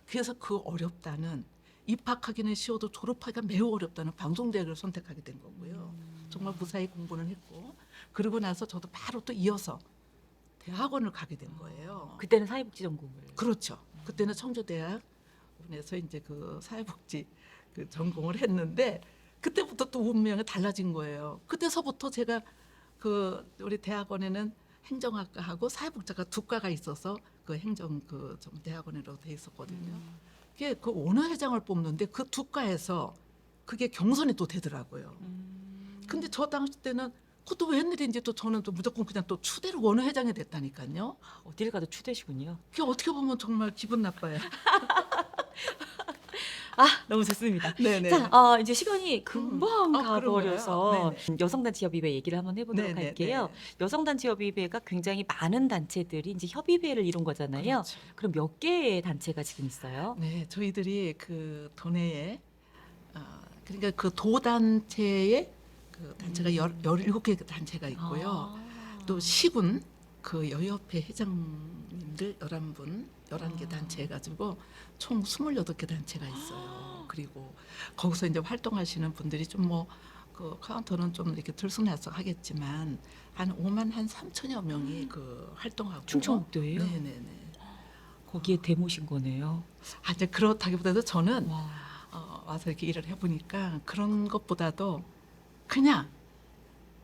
그래서 그 어렵다는 입학하기는 쉬워도 졸업하기가 매우 어렵다는 방송대학을 선택하게 된 거고요. 정말 무사히 공부는 했고 그러고 나서 저도 바로 또 이어서 대학원을 가게 된 거예요. 그때는 사회복지 전공을. 그렇죠. 그때는 청주대학원에서 이제 그 사회복지 그 전공을 했는데 그때부터 또 운명이 달라진 거예요. 그때서부터 제가 그 우리 대학원에는 행정학과하고 사회복지학과 두 과가 있어서 그 행정 그 좀 대학원으로 돼 있었거든요. 그게 그 원어회장을 뽑는데 그 두 과에서 그게 경선이 또 되더라고요. 근데 저 당시 때는 그것도 웬일인지 또 저는 또 무조건 그냥 또 추대로 원어회장이 됐다니까요. 어딜 가도 추대시군요. 그게 어떻게 보면 정말 기분 나빠요. 너무 좋습니다. 네네. 자, 이제 시간이 금방 가버려서 여성단체협의회 얘기를 한번 해보도록 네네네. 할게요. 여성단체협의회가 굉장히 많은 단체들이 이제 협의회를 이룬 거잖아요. 그렇죠. 그럼 몇 개의 단체가 지금 있어요? 네, 저희들이 그 도내에 그러니까 그 도단체에 그 단체가 17개 단체가 있고요. 또 시군 그 여협회 회장님들 11분, 11개 단체 해가지고 총 28개 단체가 있어요. 그리고 거기서 이제 활동하시는 분들이 좀 뭐 그 카운터는 좀 이렇게 들쑥날쑥하겠지만 한 5만 한 3천여 명이 그 활동하고 충청북도예요? 네네네. 거기에 데모신 거네요. 이제 그렇다기보다도 저는 와. 와서 이렇게 일을 해보니까 그런 것보다도 그냥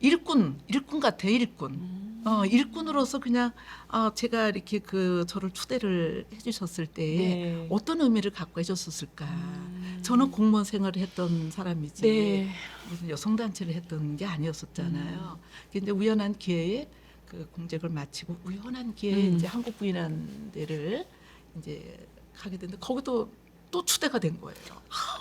일꾼 같아 일꾼. 일꾼으로서 그냥 제가 이렇게 그 저를 초대를 해주셨을 때 네. 어떤 의미를 갖고 해줬었을까. 저는 공무원 생활을 했던 사람이지 네. 무슨 여성 단체를 했던 게 아니었었잖아요. 근데 우연한 기회에 그 공직을 마치고 우연한 기회에 이제 한국 부인한 데를 이제 가게 됐는데 거기도 또 추대가 된 거예요.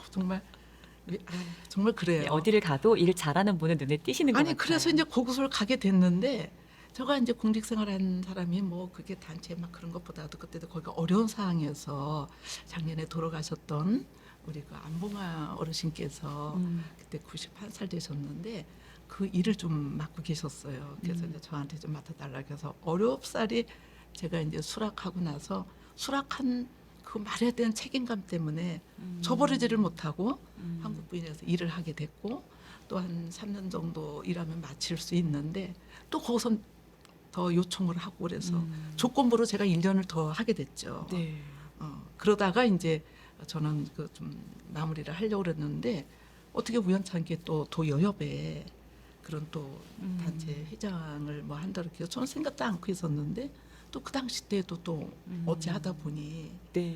정말 그래요. 네, 어디를 가도 일 잘하는 분은 눈에 띄시는 것 아니 같아요. 그래서 이제 거기서 가게 됐는데 제가 이제 공직생활한 사람이 뭐 그게 단체 막 그런 것보다도 그때도 거기가 어려운 상황이어서 작년에 돌아가셨던 우리 그 안봉아 어르신께서 그때 91살 되셨는데 그 일을 좀 맡고 계셨어요. 그래서 이제 저한테 좀 맡아달라 해서 어렵사리 제가 이제 수락하고 나서 수락한 그 말에 대한 책임감 때문에 저버리지를 못하고 한국 부인에서 일을 하게 됐고 또 한 3년 정도 일하면 마칠 수 있는데 또 거기서 더 요청을 하고 그래서 조건부로 제가 1년을 더 하게 됐죠. 네. 그러다가 이제 저는 그 좀 마무리를 하려고 그랬는데 어떻게 우연찮게 또 도여협에 그런 또 단체 회장을 뭐 한다 이렇게 저는 생각도 않고 있었는데 또 그 당시 때도 또 어찌하다 보니 네.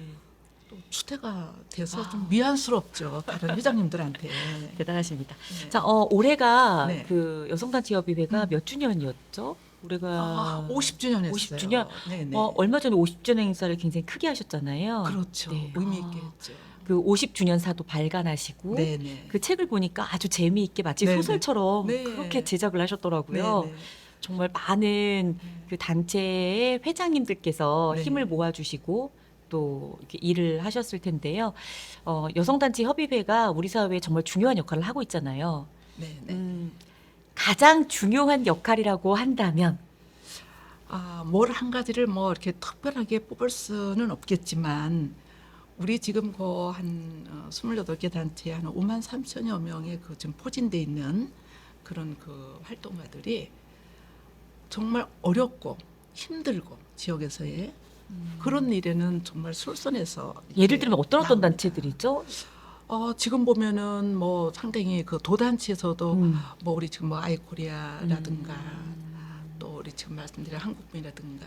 또 추대가 돼서 좀 미안스럽죠 다른 회장님들한테. 대단하십니다. 네. 자, 올해가 네. 그 여성단체협의회가 몇 주년이었죠? 올해가 50주년 했어요. 50주년? 네네. 얼마 전에 50주년 행사를 굉장히 크게 하셨잖아요. 그렇죠. 네. 의미 있게 했죠. 그 50주년사도 발간하시고 네네. 그 책을 보니까 아주 재미있게 마치 네네. 소설처럼 네. 그렇게 제작을 하셨더라고요. 네네. 정말 많은 그 단체의 회장님들께서 네. 힘을 모아주시고 또 이렇게 일을 하셨을 텐데요. 여성단체 협의회가 우리 사회에 정말 중요한 역할을 하고 있잖아요. 네네. 가장 중요한 역할이라고 한다면 뭘 한 가지를 뭐 이렇게 특별하게 뽑을 수는 없겠지만 우리 지금 그 한 28개 단체 한 5만 3천여 명의 그 지금 포진돼 있는 그런 그 활동가들이 정말 어렵고 힘들고 지역에서의 그런 일에는 정말 솔선해서 예를 들면 어떤 나옵니다. 단체들이죠? 지금 보면은 뭐 상당히 그 도단체에서도 뭐 우리 지금 뭐 아이코리아라든가 또 우리 지금 말씀드린 한국부인이라든가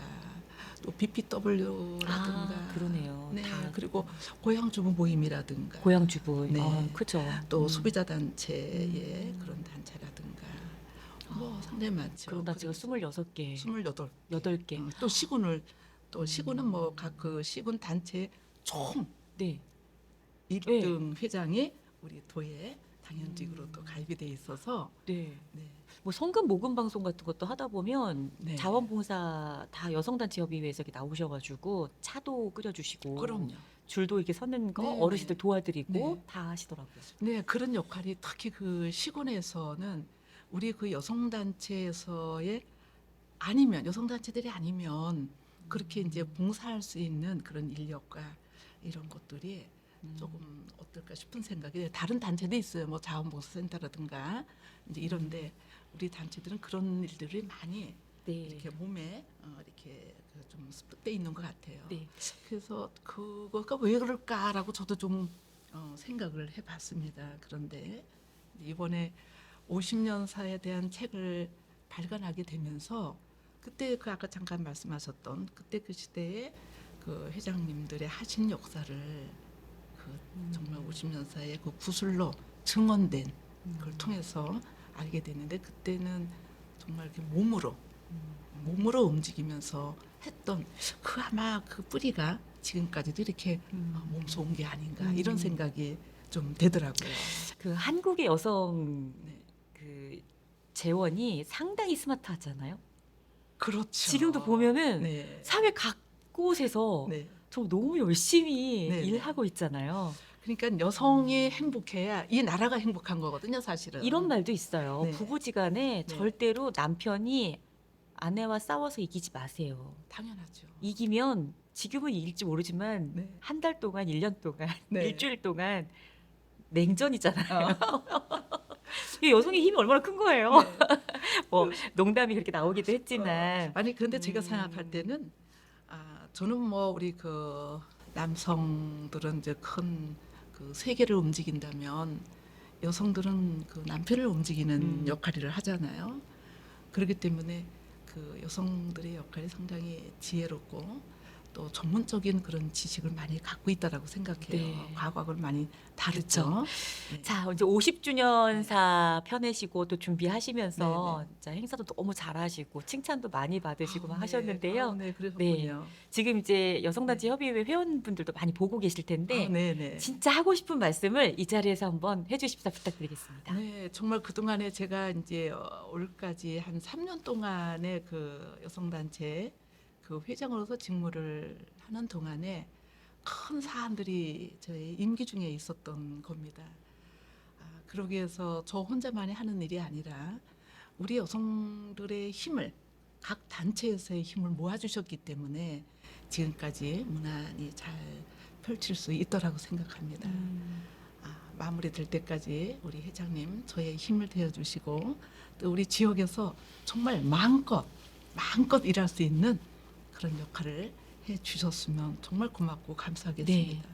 또 BPW라든가 그러네요. 네, 다 그리고 고향주부 모임이라든가 고향주부. 네. 그죠. 또 소비자 단체의 음. 그런 단체라든가 뭐 상당히 많죠. 그런 단체가 26개, 28. 8개. 또 시군을 또 시군은 뭐 각 그 시군 단체 총 네. 1등 회장이 우리 도에 당연직으로 또 가입이 돼 있어서 네. 네. 뭐 성금 모금 방송 같은 것도 하다 보면 네. 자원봉사 다 여성단체협의회에서 이렇게 나오셔가지고 차도 끓여주시고 그럼요. 줄도 이렇게 서는 거 네, 어르신들 네. 도와드리고 네. 다 하시더라고요. 네, 그런 역할이 특히 그 시군에서는 우리 그 여성단체에서의 아니면 여성단체들이 아니면 그렇게 이제 봉사할 수 있는 그런 인력과 이런 것들이 조금 어떨까 싶은 생각이 다른 단체도 있어요. 뭐 자원봉사센터라든가 이제 이런데 우리 단체들은 그런 일들이 많이 네. 이렇게 몸에 이렇게 좀 습득돼 있는 것 같아요. 네. 그래서 그거가 왜 그럴까라고 저도 좀 생각을 해봤습니다. 그런데 이번에 50년사에 대한 책을 발간하게 되면서 그때 그 아까 잠깐 말씀하셨던 그때 그 시대에 그 회장님들의 하신 역사를 그 정말 50년사의 그 구술로 증언된 그걸 통해서 알게 됐는데 그때는 정말 이렇게 몸으로 움직이면서 했던 그 아마 그 뿌리가 지금까지도 이렇게 몸소 온 게 아닌가 이런 생각이 좀 되더라고요. 그 한국의 여성 네. 그 재원이 상당히 스마트하잖아요. 그렇죠. 지금도 보면은 네. 사회 각 곳에서 네. 정말 너무 열심히 네, 네. 일하고 있잖아요. 그러니까 여성이 행복해야 이 나라가 행복한 거거든요, 사실은. 이런 말도 있어요. 네. 부부지간에 네. 절대로 남편이 아내와 싸워서 이기지 마세요. 당연하죠. 이기면 지금은 이길지 모르지만 네. 한 달 동안, 1년 동안, 네. 일주일 동안 냉전이잖아요. 이 여성의 힘이 얼마나 큰 거예요. 네. 뭐 농담이 그렇게 나오기도 했지만 아니 그런데 제가 생각할 때는 저는 뭐 우리 그 남성들은 이제 큰 그 세계를 움직인다면 여성들은 그 남편을 움직이는 역할을 하잖아요. 그렇기 때문에 그 여성들의 역할이 상당히 지혜롭고 또 전문적인 그런 지식을 많이 갖고 있다라고 생각해요. 네. 과거하고 많이 다르죠. 그렇죠. 네. 자, 이제 50주년사 펴내시고 또 준비하시면서 네, 진짜 행사도 너무 잘하시고 칭찬도 많이 받으시고 막 네. 하셨는데요. 네, 그러셨군요. 지금 이제 여성단체 협의회 회원분들도 많이 보고 계실 텐데 네, 네. 진짜 하고 싶은 말씀을 이 자리에서 한번 해주십사 부탁드리겠습니다. 네, 정말 그 동안에 제가 이제 올까지 한 3년 동안의 그 여성단체 그 회장으로서 직무를 하는 동안에 큰 사안들이 저의 임기 중에 있었던 겁니다. 그러기 위해서 저 혼자만이 하는 일이 아니라 우리 여성들의 힘을 각 단체에서의 힘을 모아주셨기 때문에 지금까지 무난히 잘 펼칠 수 있더라고 생각합니다. 마무리될 때까지 우리 회장님 저의 힘을 대어주시고 또 우리 지역에서 정말 마음껏 일할 수 있는 그런 역할을 해주셨으면 정말 고맙고 감사하겠습니다.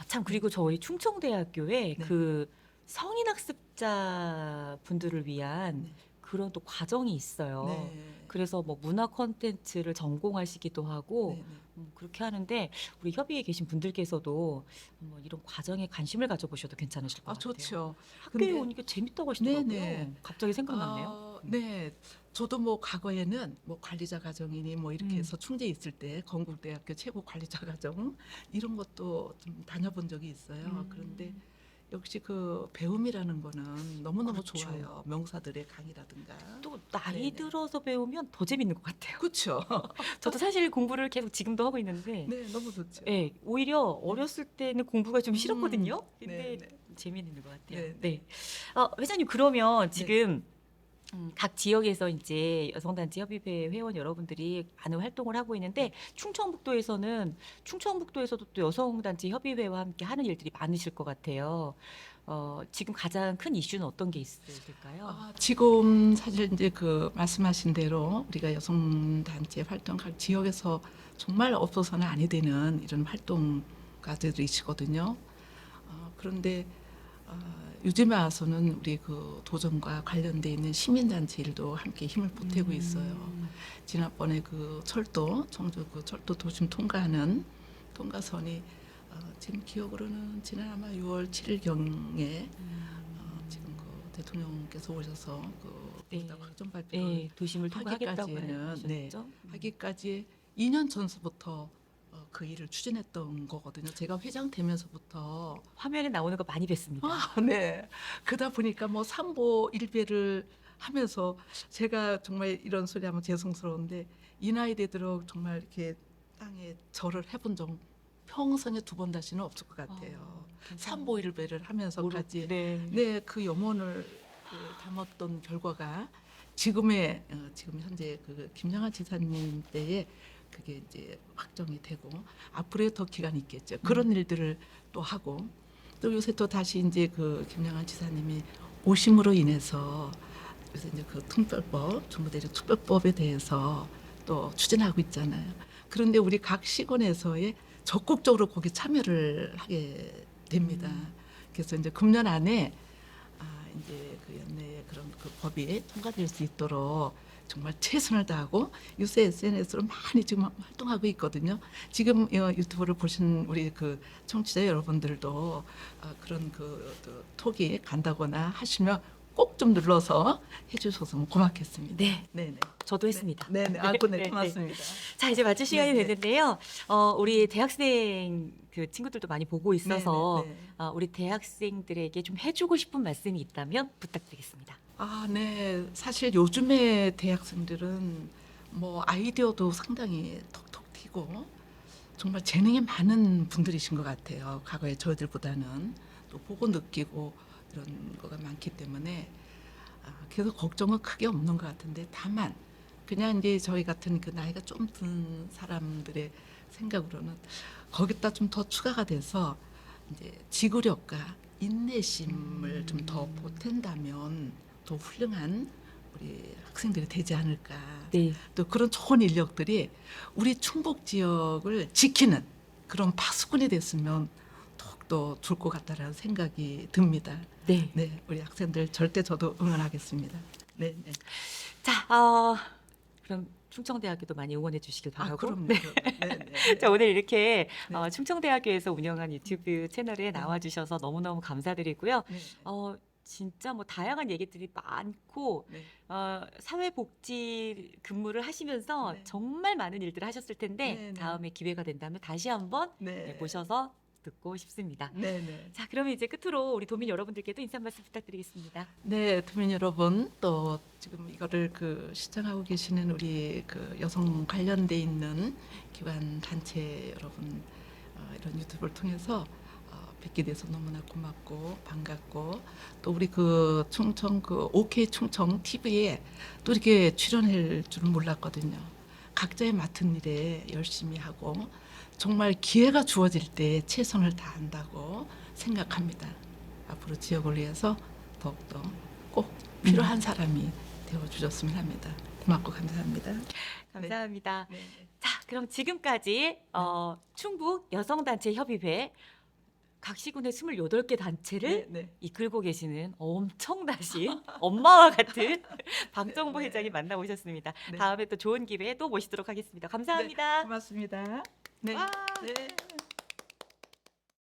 참 그리고 저희 충청대학교에 네. 그 성인 학습자 분들을 위한 네. 그런 또 과정이 있어요. 네. 그래서 뭐 문화 콘텐츠를 전공하시기도 하고 네, 네. 그렇게 하는데 우리 협의에 계신 분들께서도 뭐 이런 과정에 관심을 가져보셔도 괜찮으실 것 같아요. 좋죠. 학교에 근데- 오니까 재밌다고 하시더라고요. 네네. 갑자기 생각났네요. 네, 저도 뭐 과거에는 뭐 관리자 과정이니 뭐 이렇게 해서 충주에 있을 때 건국대학교 최고 관리자 과정 이런 것도 좀 다녀본 적이 있어요. 그런데 역시 그 배움이라는 거는 너무너무 그렇죠. 좋아요. 명사들의 강의라든가. 또 나이 네네. 들어서 배우면 더 재밌는 것 같아요. 그렇죠. 저도 사실 공부를 계속 지금도 하고 있는데 네, 너무 좋죠. 예, 오히려 어렸을 때는 공부가 좀 싫었거든요. 네, 근데 네. 재미있는 것 같아요. 네, 네. 네. 회장님 그러면 지금 각 지역에서 이제 여성단체 협의회 회원 여러분들이 많은 활동을 하고 있는데 충청북도에서도 또 여성단체 협의회와 함께 하는 일들이 많으실 것 같아요. 지금 가장 큰 이슈는 어떤 게 있을까요? 지금 사실 이제 그 말씀하신 대로 우리가 여성단체 활동 각 지역에서 정말 없어서는 아니 되는 이런 활동가들이시거든요. 그런데 요즘에 와서는 우리 그 도정과 관련돼 있는 시민단체 일도 함께 힘을 보태고 있어요. 지난번에 그 철도 청주 그 철도 도심 통과하는 통과선이 지금 기억으로는 지난 아마 6월 7일 경에 지금 그 대통령께서 오셔서 그 네. 확정 발표를 네, 도심을 통과하겠다고 하기까지는 하셨죠. 네, 하기까지 2년 전서부터 그 일을 추진했던 거거든요. 제가 회장 되면서부터 화면에 나오는 거 많이 뵀습니다. 네. 그러다 보니까 뭐 삼보 일배를 하면서 제가 정말 이런 소리 하면 죄송스러운데 이 나이 되도록 정말 이렇게 땅에 절을 해본 적 평생에 2번 다시는 없을 것 같아요. 삼보 일배를 하면서까지 네, 그 염원을 담았던 결과가 지금의 지금 현재 그 김영하 지사님 때에 그게 이제 확정이 되고 앞으로 더 기간이 있겠죠. 그런 일들을 또 하고 또 요새 또 다시 이제 그 김영하 지사님이 오심으로 인해서 요새 이제 그 특별법 중부대륙 특별법에 대해서 또 추진하고 있잖아요. 그런데 우리 각 시군에서의 적극적으로 거기 참여를 하게 됩니다. 그래서 이제 금년 안에 이제 그 연내에 그런 그 법이 통과될 수 있도록 정말 최선을 다하고 요새 SNS로 많이 지금 활동하고 있거든요. 지금 유튜브를 보신 우리 그 청취자 여러분들도 그런 그 톡이 간다거나 하시면 꼭 좀 눌러서 해주셔서 고맙겠습니다. 네, 네네. 저도 했습니다. 네네. 네, 고맙습니다. 자, 이제 마칠 시간이 네, 네. 됐는데요. 우리 대학생 그 친구들도 많이 보고 있어서 네, 네, 우리 대학생들에게 좀 해주고 싶은 말씀이 있다면 부탁드리겠습니다. 네. 사실 요즘에 대학생들은 뭐 아이디어도 상당히 톡톡 튀고 정말 재능이 많은 분들이신 것 같아요. 과거에 저희들보다는 또 보고 느끼고 이런 거가 많기 때문에 그래서 걱정은 크게 없는 것 같은데 다만 그냥 이제 저희 같은 그 나이가 좀 든 사람들의 생각으로는 거기다 좀 더 추가가 돼서 이제 지구력과 인내심을 좀 더 보탠다면 더 훌륭한 우리 학생들이 되지 않을까. 네, 또 그런 좋은 인력들이 우리 충북 지역을 지키는 그런 파수꾼이 됐으면 더욱더 좋을 것 같다라는 생각이 듭니다. 네. 네, 우리 학생들 절대 저도 응원하겠습니다. 네, 네. 자, 그럼 충청대학교도 많이 응원해 주시길 바라고. 그럼요. 네. 네, 네. 자, 오늘 이렇게 네. 충청대학교에서 운영한 유튜브 채널에 나와주셔서 너무너무 감사드리고요. 네. 진짜 뭐 다양한 얘기들이 많고 네. 사회복지 근무를 하시면서 네. 정말 많은 일들을 하셨을 텐데 네, 네. 다음에 기회가 된다면 다시 한번 네. 모셔서 듣고 싶습니다. 네, 네. 자, 그러면 이제 끝으로 우리 도민 여러분들께도 인사 말씀 부탁드리겠습니다. 네, 도민 여러분, 또 지금 이거를 그 시청하고 계시는 우리 그 여성 관련돼 있는 기관 단체 여러분, 이런 유튜브를 통해서 뵙게 돼서 너무나 고맙고 반갑고 또 우리 그 충청 그 OK 충청 TV에 또 이렇게 출연할 줄은 몰랐거든요. 각자의 맡은 일에 열심히 하고 정말 기회가 주어질 때 최선을 다한다고 생각합니다. 앞으로 지역을 위해서 더욱더 꼭 필요한 사람이 되어주셨으면 합니다. 고맙고 감사합니다. 감사합니다. 네. 자, 그럼 지금까지 충북 여성단체 협의회 각 시군의 28개 단체를 네. 이끌고 계시는 엄청나신 엄마와 같은 박정보 네. 회장이 만나보셨습니다. 네. 다음에 또 좋은 기회에 또 모시도록 하겠습니다. 감사합니다. 고맙습니다. 네. 와. 네.